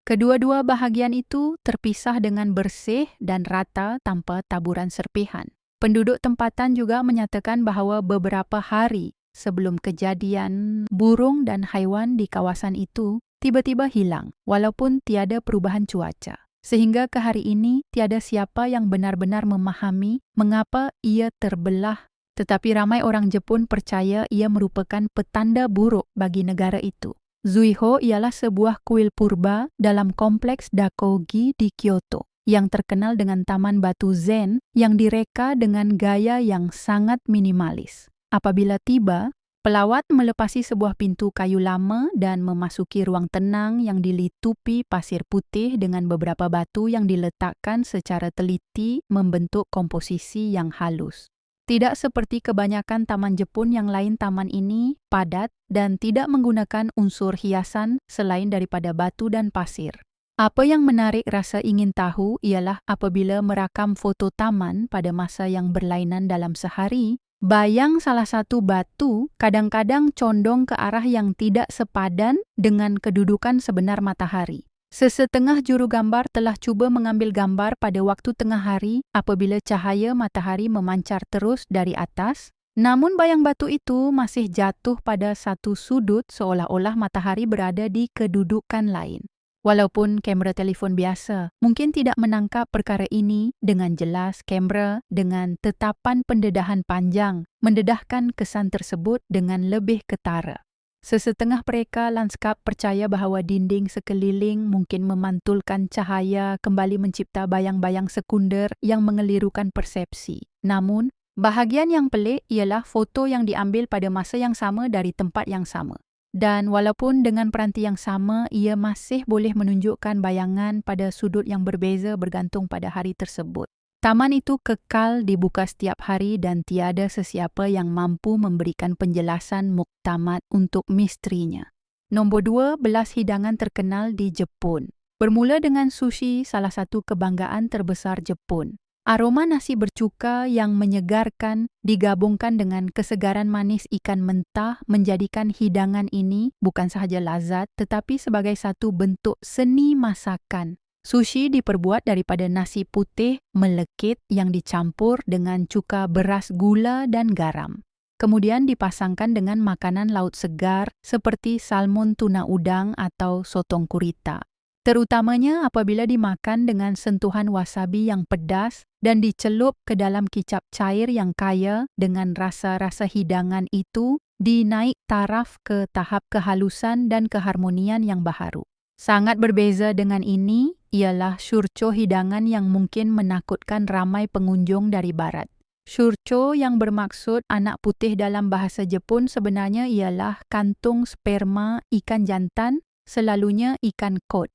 Kedua-dua bahagian itu terpisah dengan bersih dan rata tanpa taburan serpihan. Penduduk tempatan juga menyatakan bahawa beberapa hari sebelum kejadian, burung dan haiwan di kawasan itu tiba-tiba hilang walaupun tiada perubahan cuaca. Sehingga ke hari ini tiada siapa yang benar-benar memahami mengapa ia terbelah, tetapi ramai orang Jepun percaya ia merupakan petanda buruk bagi negara itu. Zuiho ialah sebuah kuil purba dalam kompleks Dakogi di Kyoto yang terkenal dengan taman batu zen yang direka dengan gaya yang sangat minimalis. Apabila tiba, pelawat melepasi sebuah pintu kayu lama dan memasuki ruang tenang yang dilitupi pasir putih dengan beberapa batu yang diletakkan secara teliti membentuk komposisi yang halus. Tidak seperti kebanyakan taman Jepun yang lain, taman ini padat dan tidak menggunakan unsur hiasan selain daripada batu dan pasir. Apa yang menarik rasa ingin tahu ialah apabila merakam foto taman pada masa yang berlainan dalam sehari, bayang salah satu batu kadang-kadang condong ke arah yang tidak sepadan dengan kedudukan sebenar matahari. Sesetengah juru gambar telah cuba mengambil gambar pada waktu tengah hari apabila cahaya matahari memancar terus dari atas, namun bayang batu itu masih jatuh pada satu sudut seolah-olah matahari berada di kedudukan lain. Walaupun kamera telefon biasa mungkin tidak menangkap perkara ini dengan jelas, kamera dengan tetapan pendedahan panjang mendedahkan kesan tersebut dengan lebih ketara. Sesetengah mereka lanskap percaya bahawa dinding sekeliling mungkin memantulkan cahaya kembali mencipta bayang-bayang sekunder yang mengelirukan persepsi. Namun, bahagian yang pelik ialah foto yang diambil pada masa yang sama dari tempat yang sama. Dan walaupun dengan peranti yang sama, ia masih boleh menunjukkan bayangan pada sudut yang berbeza bergantung pada hari tersebut. Taman itu kekal dibuka setiap hari dan tiada sesiapa yang mampu memberikan penjelasan muktamad untuk misterinya. Nombor 2, belas hidangan terkenal di Jepun. Bermula dengan sushi, salah satu kebanggaan terbesar Jepun. Aroma nasi bercuka yang menyegarkan digabungkan dengan kesegaran manis ikan mentah menjadikan hidangan ini bukan sahaja lazat tetapi sebagai satu bentuk seni masakan. Sushi diperbuat daripada nasi putih melekit yang dicampur dengan cuka beras, gula dan garam. Kemudian dipasangkan dengan makanan laut segar seperti salmon tuna udang atau sotong gurita. Terutamanya apabila dimakan dengan sentuhan wasabi yang pedas dan dicelup ke dalam kicap cair yang kaya dengan rasa-rasa hidangan itu dinaik taraf ke tahap kehalusan dan keharmonian yang baharu. Sangat berbeza dengan ini ialah shurcho hidangan yang mungkin menakutkan ramai pengunjung dari barat. Shurcho yang bermaksud anak putih dalam bahasa Jepun sebenarnya ialah kantung sperma ikan jantan, selalunya ikan kod.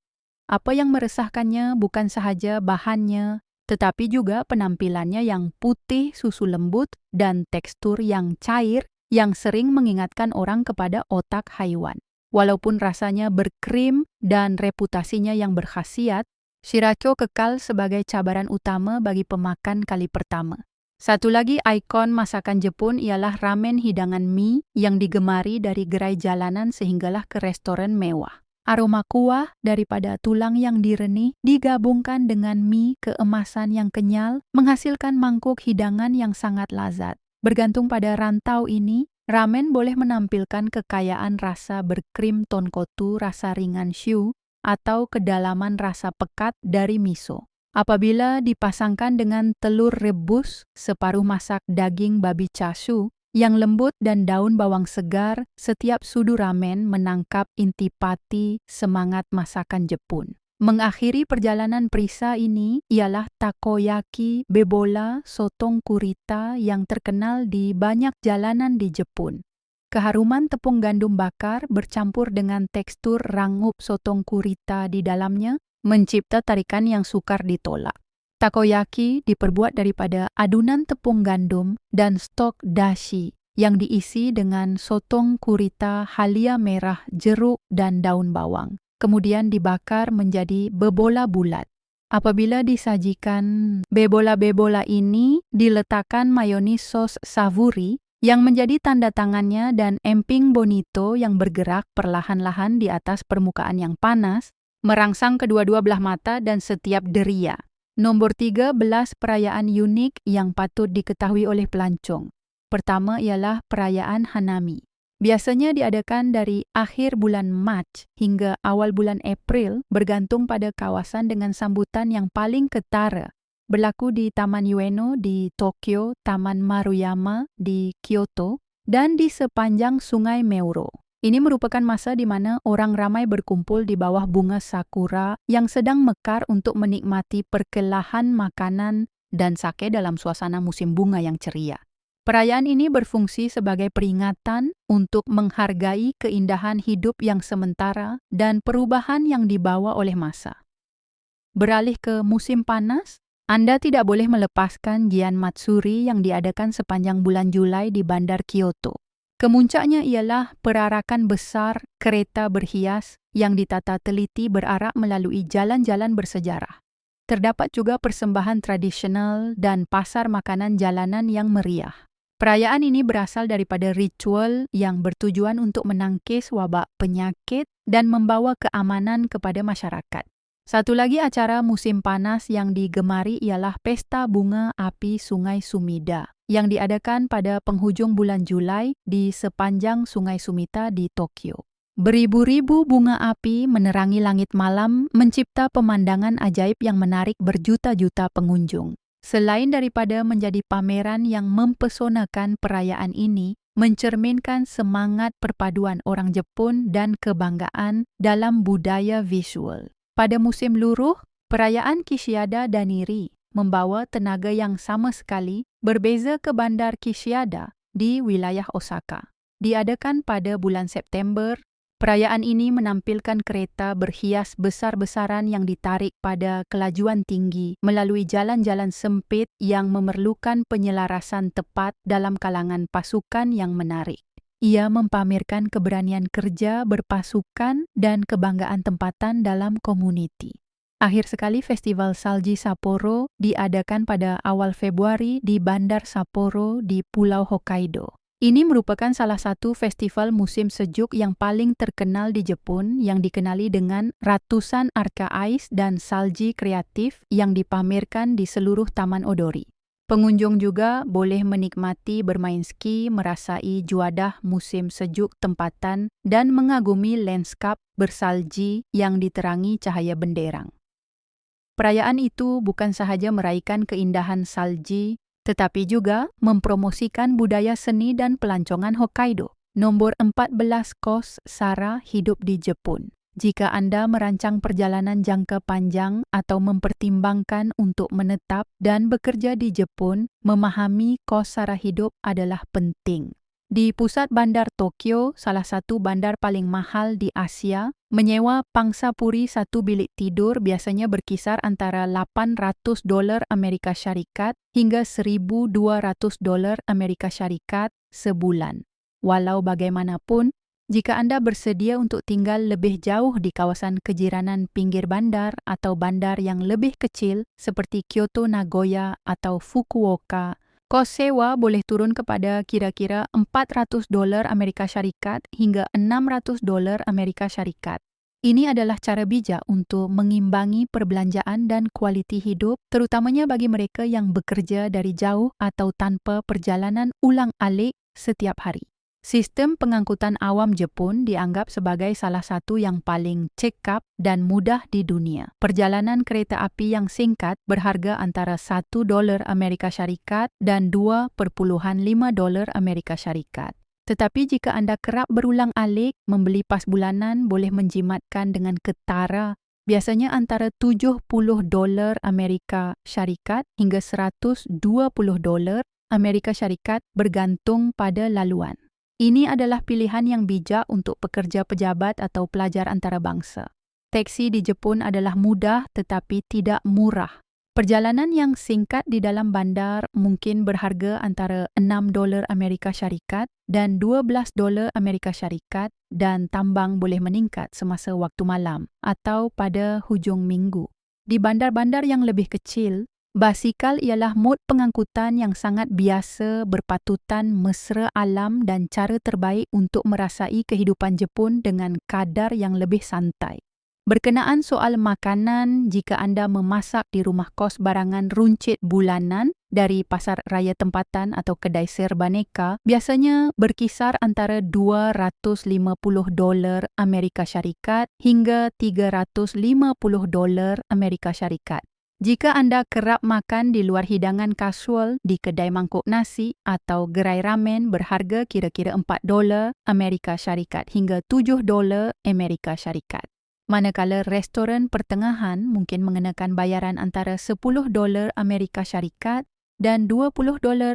Apa yang meresahkannya bukan sahaja bahannya, tetapi juga penampilannya yang putih susu lembut dan tekstur yang cair yang sering mengingatkan orang kepada otak haiwan. Walaupun rasanya berkrim dan reputasinya yang berkhasiat, shiracho kekal sebagai cabaran utama bagi pemakan kali pertama. Satu lagi ikon masakan Jepun ialah ramen hidangan mie yang digemari dari gerai jalanan sehinggalah ke restoran mewah. Aroma kuah daripada tulang yang direnih digabungkan dengan mie keemasan yang kenyal menghasilkan mangkuk hidangan yang sangat lazat. Bergantung pada rantau ini, ramen boleh menampilkan kekayaan rasa berkrim tonkotsu rasa ringan shu atau kedalaman rasa pekat dari miso. Apabila dipasangkan dengan telur rebus, separuh masak daging babi chashu, yang lembut dan daun bawang segar, setiap sudu ramen menangkap intipati semangat masakan Jepun. Mengakhiri perjalanan perisa ini ialah takoyaki bebola sotong gurita yang terkenal di banyak jalanan di Jepun. Keharuman tepung gandum bakar bercampur dengan tekstur rangup sotong gurita di dalamnya mencipta tarikan yang sukar ditolak. Takoyaki diperbuat daripada adunan tepung gandum dan stok dashi yang diisi dengan sotong gurita, halia merah, jeruk dan daun bawang. Kemudian dibakar menjadi bebola bulat. Apabila disajikan, bebola-bebola ini diletakkan mayonis sos savuri yang menjadi tanda tangannya dan emping bonito yang bergerak perlahan-lahan di atas permukaan yang panas, merangsang kedua-dua belah mata dan setiap deria. Nombor 13 perayaan unik yang patut diketahui oleh pelancong. Pertama ialah perayaan Hanami. Biasanya diadakan dari akhir bulan Mac hingga awal bulan April bergantung pada kawasan dengan sambutan yang paling ketara. Berlaku di Taman Ueno di Tokyo, Taman Maruyama di Kyoto, dan di sepanjang Sungai Meuro. Ini merupakan masa di mana orang ramai berkumpul di bawah bunga sakura yang sedang mekar untuk menikmati perkelahan makanan dan sake dalam suasana musim bunga yang ceria. Perayaan ini berfungsi sebagai peringatan untuk menghargai keindahan hidup yang sementara dan perubahan yang dibawa oleh masa. Beralih ke musim panas, Anda tidak boleh melepaskan Gian Matsuri yang diadakan sepanjang bulan Julai di Bandar Kyoto. Kemuncaknya ialah perarakan besar kereta berhias yang ditata teliti berarak melalui jalan-jalan bersejarah. Terdapat juga persembahan tradisional dan pasar makanan jalanan yang meriah. Perayaan ini berasal daripada ritual yang bertujuan untuk menangkis wabak penyakit dan membawa keamanan kepada masyarakat. Satu lagi acara musim panas yang digemari ialah Pesta Bunga Api Sungai Sumida yang diadakan pada penghujung bulan Julai di sepanjang Sungai Sumida di Tokyo. Beribu-ribu bunga api menerangi langit malam mencipta pemandangan ajaib yang menarik berjuta-juta pengunjung. Selain daripada menjadi pameran yang mempesonakan, perayaan ini mencerminkan semangat perpaduan orang Jepun dan kebanggaan dalam budaya visual. Pada musim luruh, perayaan Kishiada Daniri membawa tenaga yang sama sekali berbeza ke bandar Kishiada di wilayah Osaka. Diadakan pada bulan September Perayaan ini menampilkan kereta berhias besar-besaran yang ditarik pada kelajuan tinggi melalui jalan-jalan sempit yang memerlukan penyelarasan tepat dalam kalangan pasukan yang menarik. Ia mempamerkan keberanian kerja berpasukan dan kebanggaan tempatan dalam komuniti. Akhir sekali, Festival Salji Sapporo diadakan pada awal Februari di Bandar Sapporo di Pulau Hokkaido. Ini merupakan salah satu festival musim sejuk yang paling terkenal di Jepun yang dikenali dengan ratusan arca ais dan salji kreatif yang dipamerkan di seluruh Taman Odori. Pengunjung juga boleh menikmati bermain ski, merasai juadah musim sejuk tempatan, dan mengagumi lanskap bersalji yang diterangi cahaya benderang. Perayaan itu bukan sahaja meraihkan keindahan salji, tetapi juga mempromosikan budaya seni dan pelancongan Hokkaido. Nombor 14 kos Sara hidup di Jepun. Jika Anda merancang perjalanan jangka panjang atau mempertimbangkan untuk menetap dan bekerja di Jepun, memahami kos Sara hidup adalah penting. Di pusat bandar Tokyo, salah satu bandar paling mahal di Asia, menyewa pangsa puri satu bilik tidur biasanya berkisar antara $800 Amerika Syarikat hingga $1.200 Amerika Syarikat sebulan. Walau bagaimanapun, jika Anda bersedia untuk tinggal lebih jauh di kawasan kejiranan pinggir bandar atau bandar yang lebih kecil seperti Kyoto, Nagoya, atau Fukuoka, kos sewa boleh turun kepada kira-kira $400 Amerika Syarikat hingga $600 Amerika Syarikat. Ini adalah cara bijak untuk mengimbangi perbelanjaan dan kualiti hidup, terutamanya bagi mereka yang bekerja dari jauh atau tanpa perjalanan ulang-alik setiap hari. Sistem pengangkutan awam Jepun dianggap sebagai salah satu yang paling cekap dan mudah di dunia. Perjalanan kereta api yang singkat berharga antara $1 Amerika Syarikat dan $2.5 Amerika Syarikat. Tetapi jika Anda kerap berulang-alik, membeli pas bulanan boleh menjimatkan dengan ketara, biasanya antara $70 Amerika Syarikat hingga $120 Amerika Syarikat bergantung pada laluan. Ini adalah pilihan yang bijak untuk pekerja pejabat atau pelajar antarabangsa. Teksi di Jepun adalah mudah tetapi tidak murah. Perjalanan yang singkat di dalam bandar mungkin berharga antara $6 Amerika Syarikat dan $12 Amerika Syarikat, dan tambang boleh meningkat semasa waktu malam atau pada hujung minggu. Di bandar-bandar yang lebih kecil, basikal ialah mod pengangkutan yang sangat biasa, berpatutan mesra alam dan cara terbaik untuk merasai kehidupan Jepun dengan kadar yang lebih santai. Berkenaan soal makanan, jika Anda memasak di rumah kos barangan runcit bulanan dari pasar raya tempatan atau kedai serbaneka, biasanya berkisar antara $250 Amerika Syarikat hingga $350 Amerika Syarikat. Jika Anda kerap makan di luar hidangan kasual di kedai mangkuk nasi atau gerai ramen berharga kira-kira $4 Amerika Syarikat hingga $7 Amerika Syarikat. Manakala restoran pertengahan mungkin mengenakan bayaran antara $10 Amerika Syarikat dan $20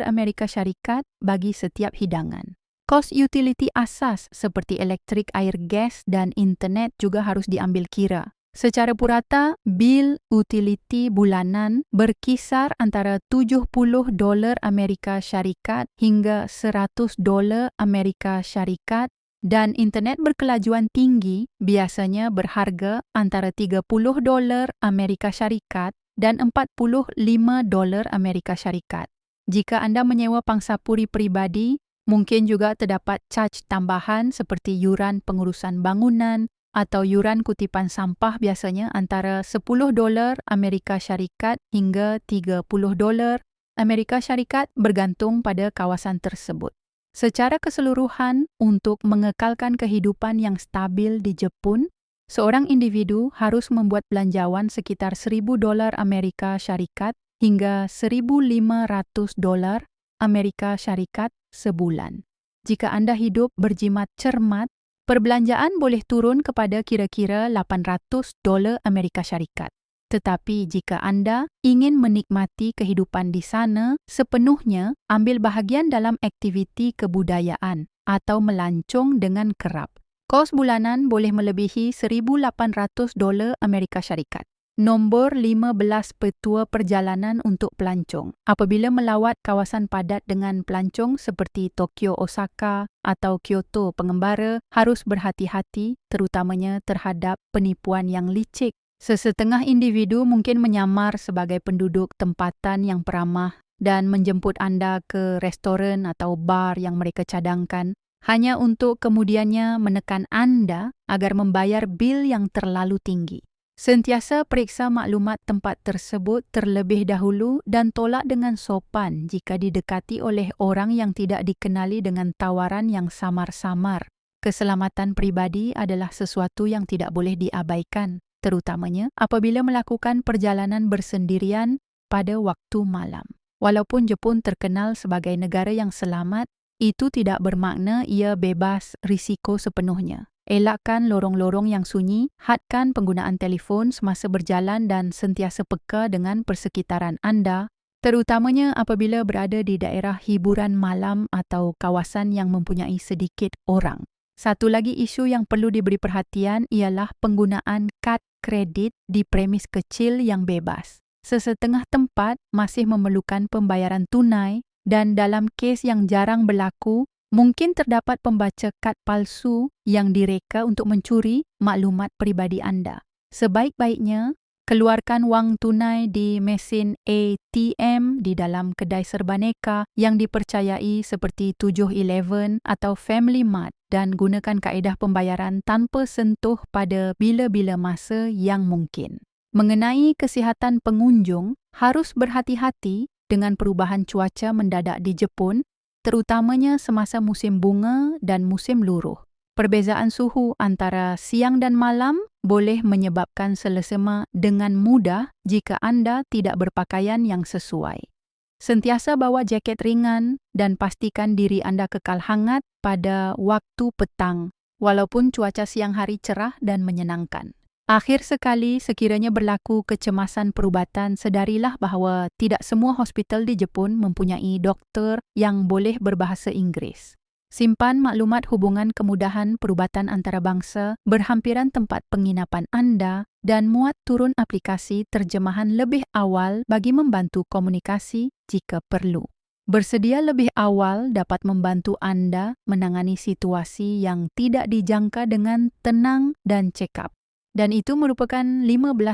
Amerika Syarikat bagi setiap hidangan. Kos utiliti asas seperti elektrik, air, gas, dan internet juga harus diambil kira. Secara purata, bil utiliti bulanan berkisar antara $70 Amerika Syarikat hingga $100 Amerika Syarikat, dan internet berkelajuan tinggi biasanya berharga antara $30 Amerika Syarikat dan $45 Amerika Syarikat. Jika Anda menyewa pangsa puri pribadi, mungkin juga terdapat caj tambahan seperti yuran pengurusan bangunan, atau yuran kutipan sampah biasanya antara $10 Amerika Syarikat hingga $30 Amerika Syarikat bergantung pada kawasan tersebut. Secara keseluruhan, untuk mengekalkan kehidupan yang stabil di Jepun, seorang individu harus membuat belanjawan sekitar $1.000 Amerika Syarikat hingga $1.500 Amerika Syarikat sebulan. Jika Anda hidup berjimat cermat, perbelanjaan boleh turun kepada kira-kira $800 Amerika Syarikat. Tetapi jika Anda ingin menikmati kehidupan di sana sepenuhnya, ambil bahagian dalam aktiviti kebudayaan atau melancong dengan kerap. Kos bulanan boleh melebihi $1,800 Amerika Syarikat. Nombor 15 petua perjalanan untuk pelancong. Apabila melawat kawasan padat dengan pelancong seperti Tokyo, Osaka atau Kyoto pengembara, harus berhati-hati terutamanya terhadap penipuan yang licik. Sesetengah individu mungkin menyamar sebagai penduduk tempatan yang peramah dan menjemput anda ke restoran atau bar yang mereka cadangkan hanya untuk kemudiannya menekan anda agar membayar bil yang terlalu tinggi. Sentiasa periksa maklumat tempat tersebut terlebih dahulu dan tolak dengan sopan jika didekati oleh orang yang tidak dikenali dengan tawaran yang samar-samar. Keselamatan pribadi adalah sesuatu yang tidak boleh diabaikan, terutamanya apabila melakukan perjalanan bersendirian pada waktu malam. Walaupun Jepun terkenal sebagai negara yang selamat, itu tidak bermakna ia bebas risiko sepenuhnya. Elakkan lorong-lorong yang sunyi, hadkan penggunaan telefon semasa berjalan dan sentiasa peka dengan persekitaran anda, terutamanya apabila berada di daerah hiburan malam atau kawasan yang mempunyai sedikit orang. Satu lagi isu yang perlu diberi perhatian ialah penggunaan kad kredit di premis kecil yang bebas. Sesetengah tempat masih memerlukan pembayaran tunai dan dalam kes yang jarang berlaku, mungkin terdapat pembaca kad palsu yang direka untuk mencuri maklumat pribadi anda. Sebaik-baiknya, keluarkan wang tunai di mesin ATM di dalam kedai serbaneka yang dipercayai seperti 7-Eleven atau Family Mart dan gunakan kaedah pembayaran tanpa sentuh pada bila-bila masa yang mungkin. Mengenai kesihatan pengunjung, harus berhati-hati dengan perubahan cuaca mendadak di Jepun, terutamanya semasa musim bunga dan musim luruh. Perbezaan suhu antara siang dan malam boleh menyebabkan selesema dengan mudah jika anda tidak berpakaian yang sesuai. Sentiasa bawa jaket ringan dan pastikan diri anda kekal hangat pada waktu petang, walaupun cuaca siang hari cerah dan menyenangkan. Akhir sekali, sekiranya berlaku kecemasan perubatan, sedarilah bahawa tidak semua hospital di Jepun mempunyai doktor yang boleh berbahasa Inggeris. Simpan maklumat hubungan kemudahan perubatan antarabangsa berhampiran tempat penginapan anda dan muat turun aplikasi terjemahan lebih awal bagi membantu komunikasi jika perlu. Bersedia lebih awal dapat membantu anda menangani situasi yang tidak dijangka dengan tenang dan cekap. Dan itu merupakan 15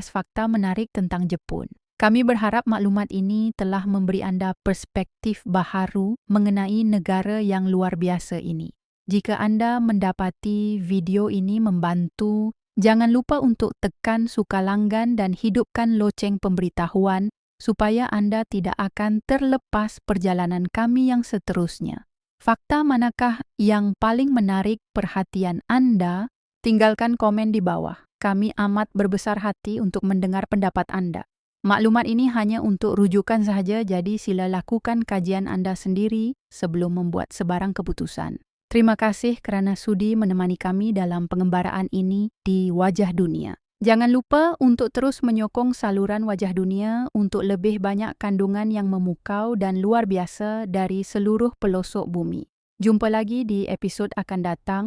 fakta menarik tentang Jepun. Kami berharap maklumat ini telah memberi anda perspektif baharu mengenai negara yang luar biasa ini. Jika anda mendapati video ini membantu, jangan lupa untuk tekan suka langgan dan hidupkan loceng pemberitahuan supaya anda tidak akan terlepas perjalanan kami yang seterusnya. Fakta manakah yang paling menarik perhatian anda? Tinggalkan komen di bawah. Kami amat berbesar hati untuk mendengar pendapat anda. Maklumat ini hanya untuk rujukan sahaja, jadi sila lakukan kajian anda sendiri sebelum membuat sebarang keputusan. Terima kasih kerana sudi menemani kami dalam pengembaraan ini di Wajah Dunia. Jangan lupa untuk terus menyokong saluran Wajah Dunia untuk lebih banyak kandungan yang memukau dan luar biasa dari seluruh pelosok bumi. Jumpa lagi di episod akan datang.